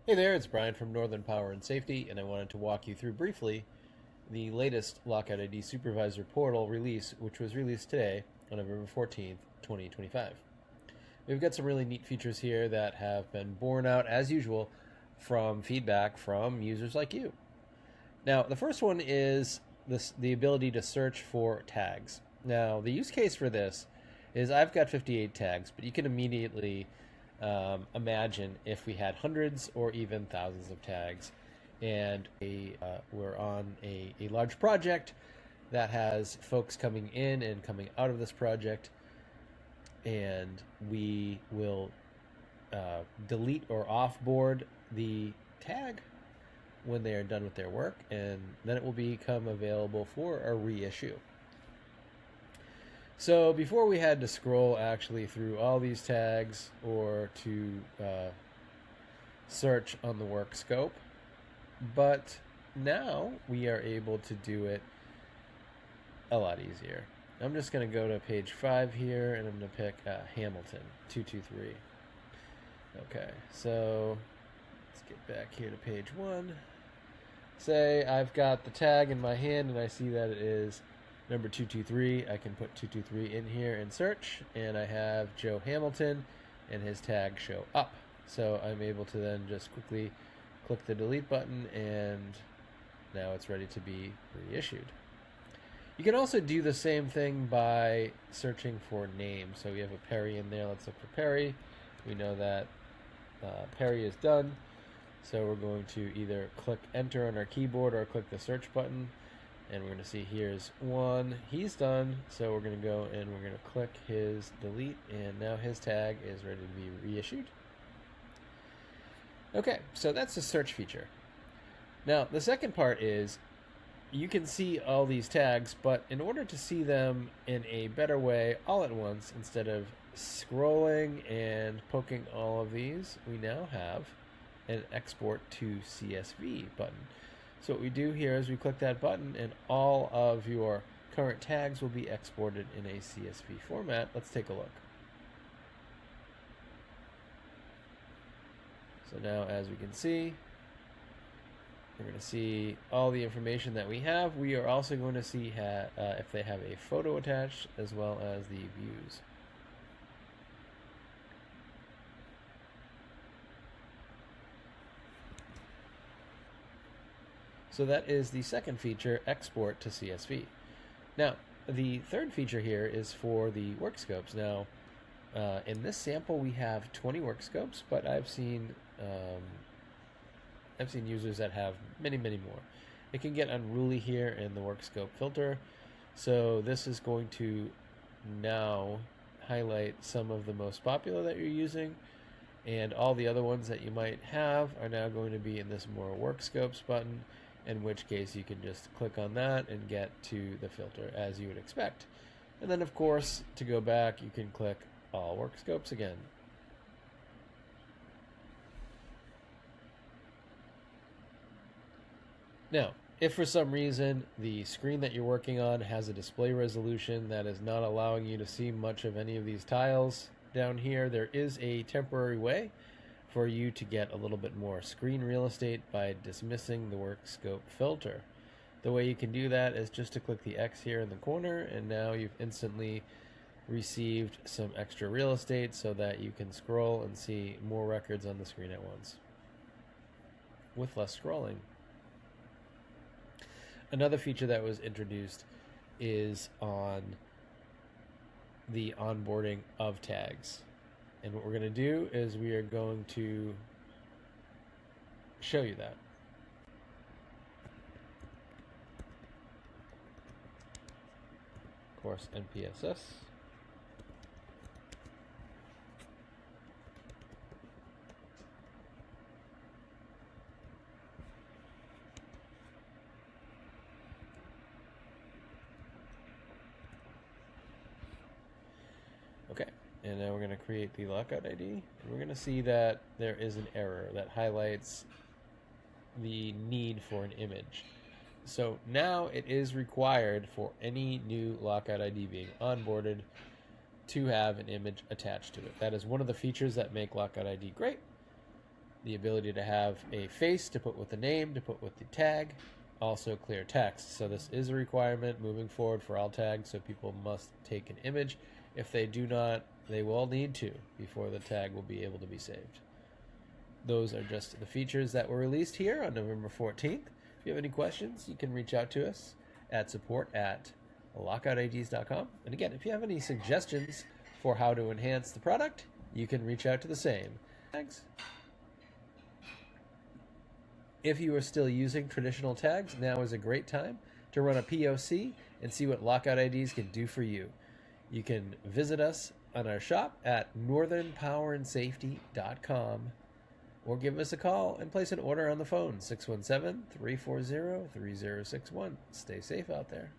Hey there, it's Brian from Northern Power and Safety, and I wanted to walk you through briefly the latest Lockout ID Supervisor Portal release, which was released today on November 14th, 2025. We've got some really neat features here that have been borne out, as usual, from feedback from users like you. Now, the first one is the ability to search for tags. Now, the use case for this is I've got 58 tags, but you can immediately imagine if we had hundreds or even thousands of tags, and we're on a large project that has folks coming in and coming out of this project, and we will delete or offboard the tag when they are done with their work, and then it will become available for a reissue. So before we had to scroll actually through all these tags or to search on the Workscope, but now we are able to do it a lot easier. I'm just going to go to page 5 here, and I'm going to pick Hamilton 223. Okay, so let's get back here to page 1. Say I've got the tag in my hand and I see that it is number 223. I can put 223 in here and search, and I have Joe Hamilton and his tag show up. So I'm able to then just quickly click the delete button, and now it's ready to be reissued. You can also do the same thing by searching for names. So we have a Perry in there. Let's look for Perry. We know that Perry is done. So we're going to either click enter on our keyboard or click the search button. And we're going to see here's one. He's done. So we're going to go and we're going to click his delete. And now his tag is ready to be reissued. Okay, so that's the search feature. Now, the second part is you can see all these tags, but in order to see them in a better way all at once, instead of scrolling and poking all of these, we now have an export to CSV button. So what we do here is we click that button, and all of your current tags will be exported in a CSV format. Let's take a look. So now, as we can see, we're going to see all the information that we have. We are also going to see if they have a photo attached, as well as the views. So that is the second feature, export to CSV. Now, the third feature here is for the Workscopes. Now, in this sample, we have 20 Workscopes, but I've seen users that have many, many more. It can get unruly here in the Workscope filter. So this is going to now highlight some of the most popular that you're using, and all the other ones that you might have are now going to be in this more Workscopes button, in which case you can just click on that and get to the filter as you would expect. And then, of course, to go back, you can click all Workscopes again. Now, if for some reason the screen that you're working on has a display resolution that is not allowing you to see much of any of these tiles down here, there is a temporary way for you to get a little bit more screen real estate by dismissing the Workscope filter. The way you can do that is just to click the X here in the corner, and now you've instantly received some extra real estate so that you can scroll and see more records on the screen at once with less scrolling. Another feature that was introduced is on the onboarding of tags. And what we're going to do is we are going to show you that. Of course, NPSS. Okay, and now we're going to create the lockout ID, and we're going to see that there is an error that highlights the need for an image. So now it is required for any new lockout ID being onboarded to have an image attached to it. That is one of the features that make Lockout ID great. the ability to have a face to put with the name, to put with the tag, also clear text. So this is a requirement moving forward for all tags, so people must take an image. If they do not, they will need to before the tag will be able to be saved. Those are just the features that were released here on November 14th. If you have any questions, you can reach out to us at support@lockoutids.com. And again, if you have any suggestions for how to enhance the product, you can reach out to the same. Thanks. If you are still using traditional tags, now is a great time to run a POC and see what Lockout IDs can do for you. You can visit us on our shop at northernpowerandsafety.com or give us a call and place an order on the phone, 617-340-3061. Stay safe out there.